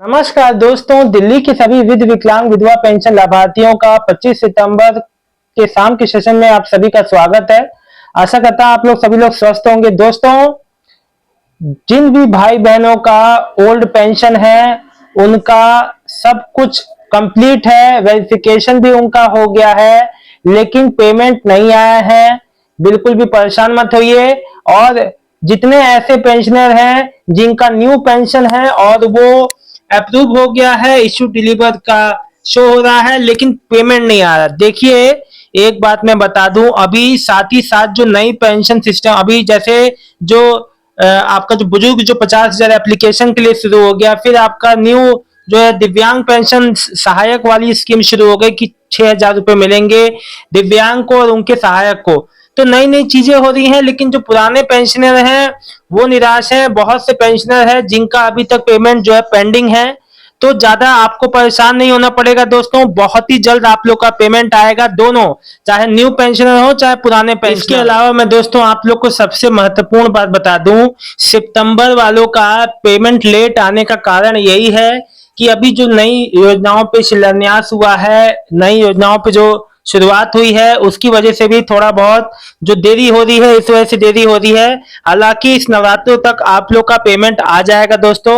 नमस्कार दोस्तों, दिल्ली के सभी विकलांग विधवा पेंशन लाभार्थियों का 25 सितंबर के शाम के सेशन में आप सभी का स्वागत है। आशा करता हूं आप लोग सभी लोग स्वस्थ होंगे। दोस्तों, जिन भी भाई बहनों का ओल्ड पेंशन है उनका सब कुछ कंप्लीट है, वेरिफिकेशन भी उनका हो गया है, लेकिन पेमेंट नहीं आया है। बिल्कुल भी परेशान मत होइए। और जितने ऐसे पेंशनर हैं जिनका न्यू पेंशन है और वो अप्रूव हो गया है, इश्यू डिलीवर का शो हो रहा है, लेकिन पेमेंट नहीं आ रहा। देखिए, एक बात मैं बता दूं, अभी साथ ही साथ जो नई पेंशन सिस्टम अभी जैसे जो आपका जो बुजुर्ग जो 50,000 एप्लीकेशन के लिए शुरू हो गया, फिर आपका न्यू जो है दिव्यांग पेंशन सहायक वाली स्कीम शुरू हो गई कि 6,000 रुपए मिलेंगे दिव्यांग को और उनके सहायक को। तो नई नई चीजें हो रही हैं, लेकिन जो पुराने पेंशनर हैं वो निराश हैं। बहुत से पेंशनर हैं जिनका अभी तक पेमेंट जो है पेंडिंग है। तो ज्यादा आपको परेशान नहीं होना पड़ेगा दोस्तों, बहुत ही जल्द आप लोग का पेमेंट आएगा, दोनों, चाहे न्यू पेंशनर हो चाहे पुराने पेंशनर। इसके अलावा मैं दोस्तों आप लोग को सबसे महत्वपूर्ण बात बता दूं, सितंबर वालों का पेमेंट लेट आने का कारण यही है कि अभी जो नई योजनाओं पे शिलान्यास हुआ है, नई योजनाओं पे जो शुरुआत हुई है, उसकी वजह से भी थोड़ा बहुत जो देरी हो रही है, इस वजह से देरी हो रही है। हालांकि इस नवरात्रों तक आप लोग का पेमेंट आ जाएगा दोस्तों,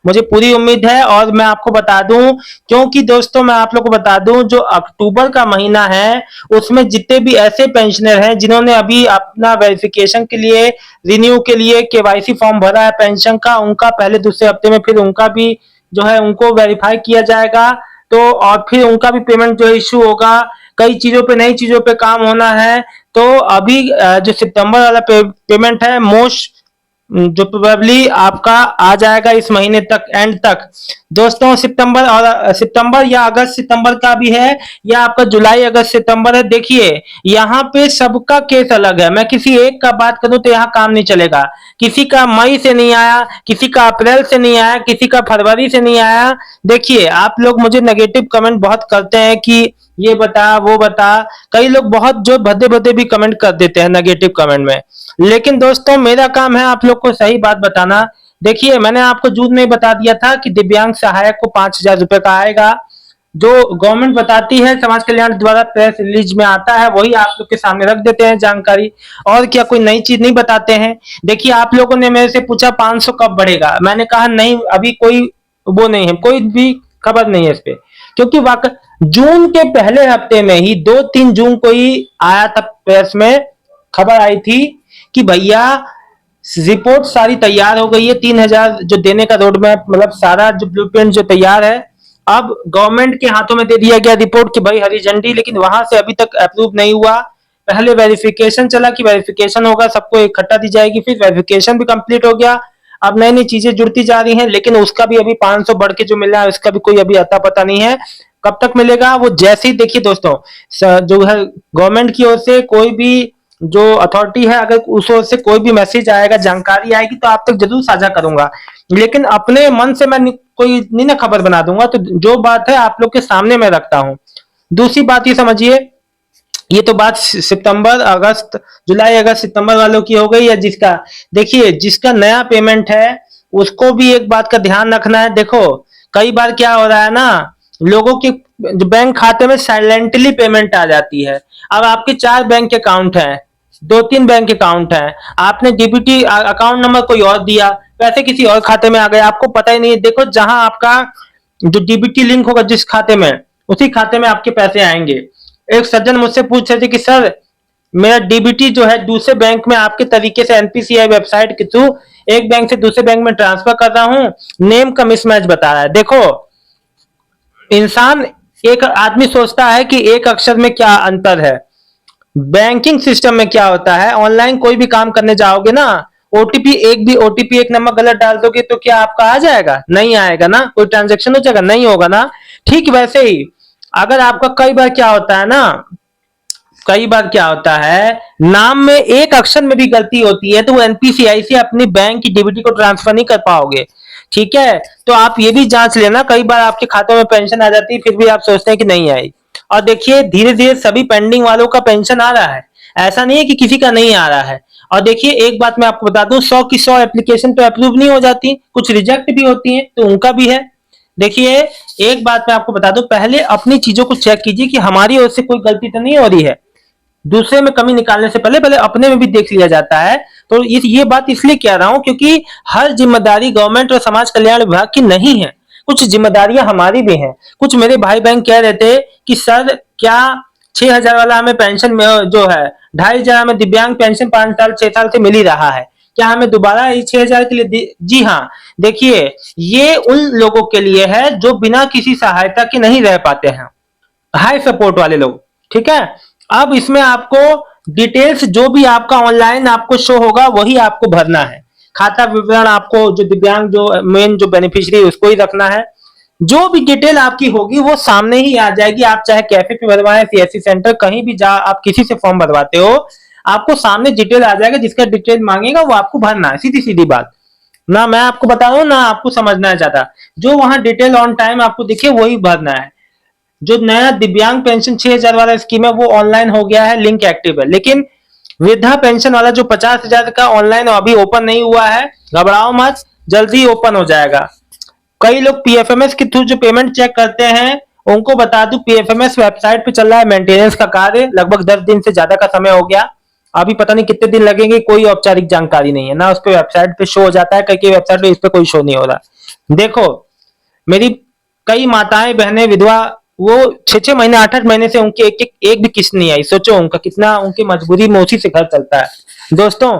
मुझे पूरी उम्मीद है। और मैं आपको बता दूं, क्योंकि दोस्तों मैं आप लोग को बता दूं, जो अक्टूबर का महीना है उसमें जितने भी ऐसे पेंशनर हैं जिन्होंने अभी अपना वेरिफिकेशन के लिए, रिन्यू के लिए केवाईसी फॉर्म भरा है पेंशन का, उनका पहले दूसरे हफ्ते में फिर उनका भी जो है उनको वेरीफाई किया जाएगा। तो और फिर उनका भी पेमेंट जो इश्यू होगा। कई चीजों पे, नई चीजों पे काम होना है। तो अभी जो सितंबर वाला पेमेंट है मोस्ट जो प्रोबेबली आपका आ जाएगा इस महीने तक, एंड तक दोस्तों। सितंबर या अगस्त सितंबर का भी है, या आपका जुलाई अगस्त सितंबर है। देखिए, यहाँ पे सबका केस अलग है। मैं किसी एक का बात करूं तो यहाँ काम नहीं चलेगा। किसी का मई से नहीं आया, किसी का अप्रैल से नहीं आया, किसी का फरवरी से नहीं आया। देखिए, आप लोग मुझे नेगेटिव कमेंट बहुत करते हैं कि ये बता वो बता। कई लोग बहुत जो भद्दे भद्दे भी कमेंट कर देते हैं नेगेटिव कमेंट में, लेकिन दोस्तों मेरा काम है आप लोग को सही बात बताना। देखिए, मैंने आपको जून में बता दिया था कि दिव्यांग सहायक को 5,000 रुपए का आएगा। जो गवर्नमेंट बताती है, समाज कल्याण द्वारा प्रेस रिलीज में आता है, वही आप लोग के सामने रख देते हैं जानकारी। और क्या कोई नई चीज नहीं बताते हैं। देखिए, आप लोगों ने मेरे से पूछा 500 कब बढ़ेगा, मैंने कहा नहीं, अभी कोई वो नहीं है, कोई भी खबर नहीं है इस पे। क्योंकि जून के पहले हफ्ते में ही 2-3 जून को ही आया था, प्रेस में खबर आई थी कि भैया रिपोर्ट सारी तैयार हो गई है, 3,000 जो देने का रोड मैप, मतलब सारा जो ब्लूप्रिंट जो तैयार है, अब गवर्नमेंट के हाथों में दे दिया गया रिपोर्ट की भाई हरी झंडी। लेकिन वहां से अभी तक अप्रूव नहीं हुआ। पहले वेरिफिकेशन चला कि वेरिफिकेशन होगा, सबको इकट्ठा दी जाएगी, फिर वेरिफिकेशन भी कंप्लीट हो गया। अब नई नई चीजें जुड़ती जा रही हैं, लेकिन उसका भी अभी 500 बढ़ के जो मिल रहा है उसका भी कोई अभी अता पता नहीं है कब तक मिलेगा। वो जैसे ही, देखिए दोस्तों, जो है गवर्नमेंट की ओर से कोई भी जो अथॉरिटी है, अगर उस ओर से कोई भी मैसेज आएगा, जानकारी आएगी, तो आप तक जरूर साझा करूंगा। लेकिन अपने मन से मैं कोई नहीं ना खबर बना दूंगा। तो जो बात है आप लोग के सामने मैं रखता हूं। दूसरी बात ये समझिए, ये तो बात सितंबर अगस्त, जुलाई अगस्त सितंबर वालों की हो गई है। जिसका, देखिए, जिसका नया पेमेंट है उसको भी एक बात का ध्यान रखना है। देखो, कई बार क्या हो रहा है ना, लोगों के बैंक खाते में साइलेंटली पेमेंट आ जाती है। अब आपके 4 बैंक अकाउंट हैं, 2-3 बैंक अकाउंट हैं, आपने डीबीटी अकाउंट नंबर कोई और दिया, पैसे किसी और खाते में आ गए, आपको पता ही नहीं है। देखो, जहां आपका जो डीबीटी लिंक होगा जिस खाते में, उसी खाते में आपके पैसे आएंगे। एक सज्जन मुझसे पूछ रहे थे कि सर, मेरा डीबीटी जो है दूसरे बैंक में आपके तरीके से एनपीसीआई वेबसाइट के थ्रू एक बैंक से दूसरे बैंक में ट्रांसफर कर रहा हूं, नेम का मिसमैच बता रहा है। देखो, इंसान, एक आदमी सोचता है कि एक अक्षर में क्या अंतर है। बैंकिंग सिस्टम में क्या होता है, ऑनलाइन कोई भी काम करने जाओगे ना, ओटीपी एक नंबर गलत डाल दोगे तो क्या आपका आ जाएगा? नहीं आएगा ना। कोई ट्रांजेक्शन हो जाएगा? नहीं होगा ना। ठीक वैसे ही अगर आपका कई बार क्या होता है ना, कई बार क्या होता है, नाम में एक अक्षर में भी गलती होती है तो वो एनपीसीआई से अपनी बैंक की डीबीटी को ट्रांसफर नहीं कर पाओगे। ठीक है, तो आप ये भी जांच लेना। कई बार आपके खातों में पेंशन आ जाती है, फिर भी आप सोचते हैं कि नहीं आई। और देखिए, धीरे धीरे सभी पेंडिंग वालों का पेंशन आ रहा है, ऐसा नहीं है कि किसी का नहीं आ रहा है। और देखिए, एक बात मैं आपको बता दूं, 100 की 100 एप्लीकेशन तो अप्रूव नहीं हो जाती, कुछ रिजेक्ट भी होती हैं, तो उनका भी है। देखिए, एक बात मैं आपको बता दूं, पहले अपनी चीजों को चेक कीजिए कि हमारी ओर से कोई गलती तो नहीं हो रही है। दूसरे में कमी निकालने से पहले पहले अपने में भी देख लिया जाता है। तो ये बात इसलिए कह रहा हूं क्योंकि हर जिम्मेदारी गवर्नमेंट और समाज कल्याण विभाग की नहीं है, कुछ जिम्मेदारियां हमारी भी हैं। कुछ मेरे भाई बहन कह रहे थे कि सर क्या 6,000 वाला हमें पेंशन में जो है 2,500 हमें दिव्यांग पेंशन 5 साल 6 साल से मिल ही रहा है, क्या हमें दोबारा 6,000 के लिए जी हाँ, देखिए ये उन लोगों के लिए है जो बिना किसी सहायता के नहीं रह पाते हैं, हाई सपोर्ट वाले लोग। ठीक है, अब इसमें आपको डिटेल्स जो भी आपका ऑनलाइन आपको शो होगा वही आपको भरना है। खाता विवरण आपको जो दिव्यांग जो मेन जो बेनिफिशियरी उसको ही रखना है। जो भी डिटेल आपकी होगी वो सामने ही आ जाएगी। आप चाहे कैफे पे भरवाएं, सीएससी सेंटर, कहीं भी जा आप किसी से फॉर्म भरवाते हो, आपको सामने डिटेल आ जाएगा, जिसका डिटेल मांगेगा वो आपको भरना है। सीधी सीधी बात, ना मैं आपको बता रहा हूं ना आपको समझना है ज्यादा। जो वहां डिटेल ऑन टाइम आपको दिखे वही भरना है। जो नया दिव्यांग पेंशन 6,000 वाला स्कीम है वो ऑनलाइन हो गया है, लिंक एक्टिव है, लेकिन वृद्धा पेंशन वाला जो 50,000 का ऑनलाइन अभी ओपन नहीं हुआ है, घबराओ मत, जल्दी ओपन हो जाएगा। कई लोग पीएफएमएस के थ्रू जो पेमेंट चेक करते हैं, उनको बता दूं पीएफएमएस वेबसाइट पे चल रहा है मेंटेनेंस का कार्य, लगभग 10 दिन से ज्यादा का समय हो गया। अभी पता नहीं कितने दिन लगेंगे, कोई औपचारिक जानकारी नहीं है ना, उस पर वेबसाइट पे शो हो जाता है, कई वेबसाइट पे इस पे कोई शो नहीं हो रहा। देखो मेरी कई माताएं बहनें विधवा, वो 6-6 महीने 8-8 महीने से उनकी एक भी किस्त नहीं आई। सोचो उनका कितना, उनकी मजबूरी में उसी से घर चलता है। दोस्तों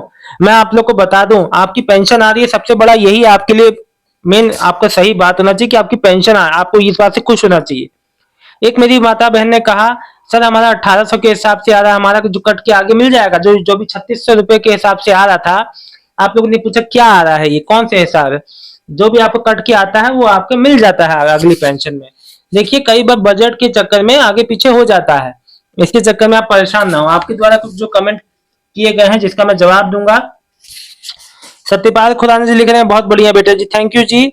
मैं आप लोग को बता दूं, आपकी पेंशन आ रही है, सबसे बड़ा यही आपके लिए मेन आपका सही बात होना चाहिए कि आपकी पेंशन आ, आपको इस बात से खुश होना चाहिए। एक मेरी माता बहन ने कहा सर हमारा 1800 के हिसाब से आ रहा है, हमारा जो कट के आगे मिल जाएगा, जो जो भी 3600 रुपए के हिसाब से आ रहा था। आप लोगों ने पूछा क्या आ रहा है, ये कौन से हिसाब है? जो भी आपको कट के आता है वो आपको मिल जाता है अगली पेंशन में। देखिए कई बार बजट के चक्कर में आगे पीछे हो जाता है, इसके चक्कर में आप परेशान ना हो। आपके द्वारा कुछ जो कमेंट किए गए हैं जिसका मैं जवाब दूंगा। सत्यपाल खुराना जी लिख रहे हैं बहुत बढ़िया बेटा जी, थैंक यू जी।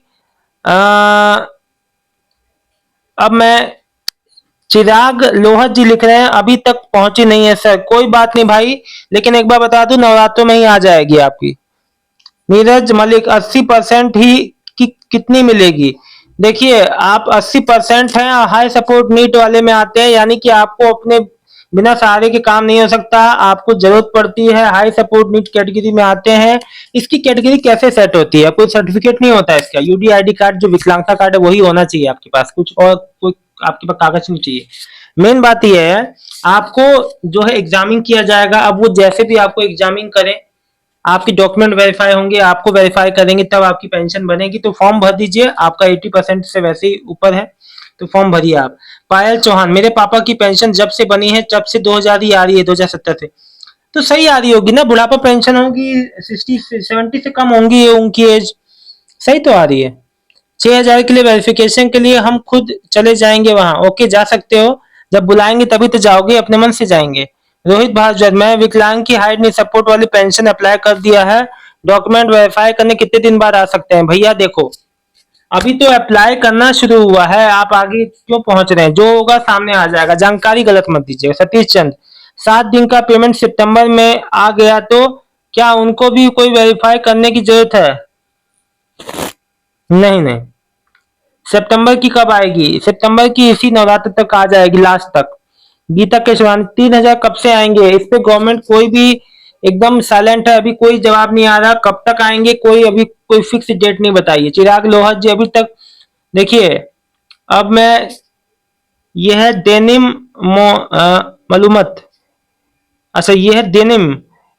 अब मैं चिराग लोहत जी लिख रहे हैं अभी तक पहुंची नहीं है सर, कोई बात नहीं भाई, लेकिन एक बार बता दूं नवरात्रों में ही आ जाएगी आपकी। नीरज मलिक 80% ही कितनी मिलेगी? देखिए आप 80% हैं, हाई सपोर्ट नीट वाले में आते हैं, यानी कि आपको अपने बिना सहारे के काम नहीं हो सकता, आपको जरूरत पड़ती है, हाई सपोर्ट नीट कैटेगरी में आते हैं। इसकी कैटेगरी कैसे सेट होती है? कोई सर्टिफिकेट नहीं होता है इसका, यूडीआईडी कार्ड जो विकलांगता कार्ड है वही होना चाहिए आपके पास, कुछ और कोई आपके पास कागज नहीं चाहिए। मेन बात यह है आपको जो है एग्जामिंग किया जाएगा। अब वो जैसे भी आपको एग्जामिंग करें, आपके डॉक्यूमेंट वेरीफाई होंगे, आपको वेरीफाई करेंगे तब आपकी पेंशन बनेगी। तो फॉर्म भर दीजिए, आपका 80% से वैसे ही ऊपर है, तो फॉर्म भरिए आप। पायल चौहान, मेरे पापा की पेंशन जब से बनी है तब से 2000 ही आ रही है, 2070 से। तो सही आ रही होगी ना, बुढ़ापा पेंशन होगी 60-70 से कम होंगी उनकी एज, सही तो आ रही है। 6,000 के लिए वेरिफिकेशन के लिए हम खुद चले जाएंगे वहां, ओके जा सकते हो, जब बुलाएंगे तभी तो जाओगे, अपने मन से जाएंगे। रोहित भारद्वाज, मैं विकलांग की हाइट नहीं सपोर्ट वाली पेंशन अप्लाई कर दिया है, डॉक्यूमेंट वेरीफाई करने कितने दिन बाद आ सकते हैं? भैया देखो अभी तो अप्लाई करना शुरू हुआ है, आप आगे क्यों पहुंच रहे हैं? जो होगा सामने आ जाएगा, जानकारी गलत मत दीजिएगा। सतीश चंद, 7 दिन का पेमेंट सितंबर में आ गया तो क्या उनको भी कोई वेरीफाई करने की जरूरत है? नहीं नहीं, सितंबर की कब आएगी? सितंबर की इसी नवरात्र तक आ जाएगी, लास्ट तक। गीता केशवान, 3,000 कब से आएंगे? इस पे गवर्नमेंट कोई भी एकदम साइलेंट है, अभी कोई जवाब नहीं आ रहा, कब तक आएंगे कोई अभी कोई फिक्स डेट नहीं बताई है। चिराग लोहत जी अभी तक, देखिए अब मैं, यह है डेनिम मालूमत, अच्छा ये है डेनिम,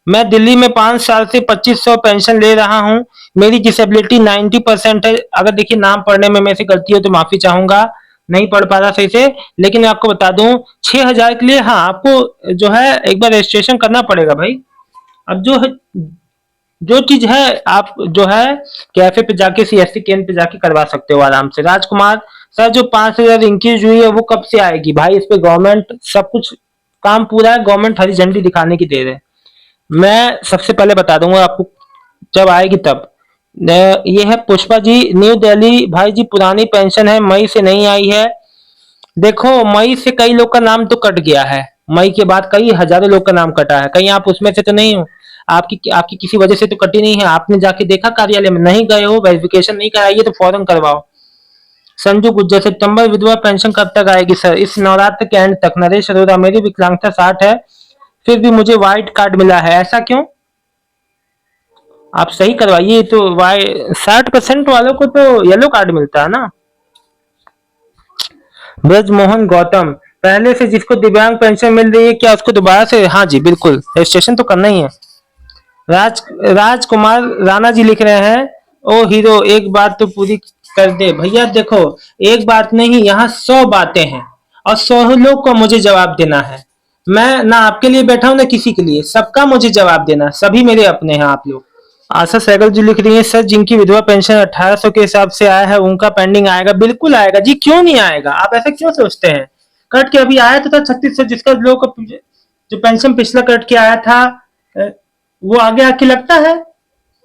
मैं दिल्ली में 5 साल से 2500 पेंशन ले रहा हूं, मेरी डिसेबिलिटी 90% है। अगर देखिए नाम पढ़ने में मेरे से गलती हो तो माफी चाहूंगा, नहीं पढ़ पा रहा सही से, लेकिन मैं आपको बता दूं 6,000 के लिए हाँ आपको जो है एक बार रजिस्ट्रेशन करना पड़ेगा भाई। अब जो है जो चीज है आप जो है कैफे पे जाके सीएससी केंद्र पे जाके करवा सकते हो आराम से। राजकुमार सर जो 5,000 इंक्रीज हुई है वो कब से आएगी? भाई इस पे गवर्नमेंट सब कुछ काम पूरा है, गवर्नमेंट हरी झंडी दिखाने की देर है। मैं सबसे पहले बता दूंगा आपको जब आएगी तब। ये है पुष्पा जी न्यू दिल्ली, भाई जी पुरानी पेंशन है, मई से नहीं आई है। देखो मई से कई लोग का नाम तो कट गया है, मई के बाद कई हजारों लोग का नाम कटा है, कहीं आप उसमें से तो नहीं हो? आपकी आपकी किसी वजह से तो कटी नहीं है, आपने जाके देखा कार्यालय में? नहीं गए हो, वेरिफिकेशन नहीं कराई है तो फौरन करवाओ। संजू गुज्जर, सितंबर विधवा पेंशन कब तक आएगी सर? इस नवरात्र के एंड तक। नरेश अरोड़ा, मेरी विकलांगता 60 है फिर भी मुझे व्हाइट कार्ड मिला है, ऐसा क्यों? आप सही करवाइए। तो वाई 60% वालों को तो येलो कार्ड मिलता है ना। ब्रजमोहन गौतम, पहले से जिसको दिव्यांग पेंशन मिल रही है क्या उसको दोबारा से? हाँ जी बिल्कुल, रजिस्ट्रेशन तो करना ही है। राजकुमार राणा जी लिख रहे हैं, ओ हीरो एक बात तो पूरी कर दे। भैया देखो, एक बात नहीं, यहाँ 100 बातें हैं और 100 लोग को मुझे जवाब देना है। मैं ना आपके लिए बैठा हूं ना किसी के लिए, सबका मुझे जवाब देना, सभी मेरे अपने हैं आप लोग। आशा सहगल जी लिख रही है, सर जिनकी विधवा पेंशन 1800 के हिसाब से आया है उनका पेंडिंग आएगा? बिल्कुल आएगा जी, क्यों नहीं आएगा? आप ऐसा क्यों सोचते हैं? कट के अभी आया तो था 3600, जिसका लोग जो पेंशन पिछला कट के आया था वो आगे आके लगता है।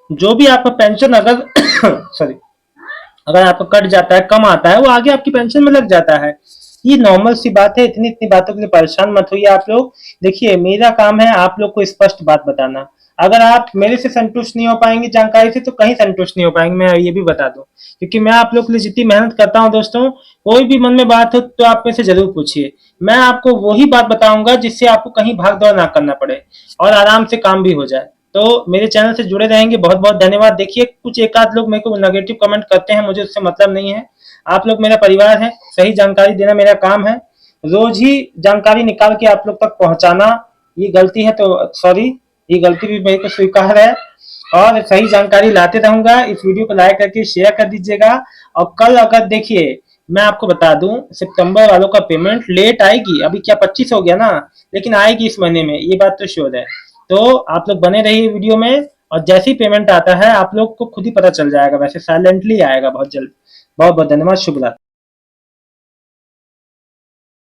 जो भी आपका पेंशन अगर सॉरी अगर आपका कट जाता है, कम आता है, वो आगे आपकी पेंशन में लग जाता है। ये नॉर्मल सी बात है, इतनी इतनी बातों के लिए परेशान मत होइए आप लोग। देखिए मेरा काम है आप लोग को स्पष्ट बात बताना। अगर आप मेरे से संतुष्ट नहीं हो पाएंगे जानकारी से तो कहीं संतुष्ट नहीं हो पाएंगे, मैं ये भी बता दूं। क्योंकि मैं आप लोग के लिए जितनी मेहनत करता हूं दोस्तों, कोई भी मन में बात हो तो आप में से जरूर पूछिए। मैं आपको वही बात बताऊंगा जिससे आपको कहीं भाग दौड़ ना करना पड़े और आराम से काम भी हो जाए। तो मेरे चैनल से जुड़े रहेंगे, बहुत बहुत धन्यवाद। देखिए कुछ एक आध लोग मेरे को नेगेटिव कमेंट करते हैं, मुझे उससे मतलब नहीं है। आप लोग मेरा परिवार है, सही जानकारी देना मेरा काम है। रोज ही जानकारी निकाल के आप लोग तक पहुंचाना, ये गलती है तो सॉरी, ये गलती भी मेरे को स्वीकार है। और सही जानकारी लाते रहूंगा। इस वीडियो को लाइक करके शेयर कर दीजिएगा। और कल अगर देखिए मैं आपको बता दूं, सितंबर वालों का पेमेंट लेट आएगी। अभी क्या 25 हो गया ना, लेकिन आएगी इस महीने में, ये बात तो श्योर है। तो आप लोग बने रहिए वीडियो में, और जैसे ही पेमेंट आता है आप लोग को खुद ही पता चल जाएगा। वैसे साइलेंटली आएगा बहुत जल्द। बहुत बहुत धन्यवाद, शुभ रात्रि।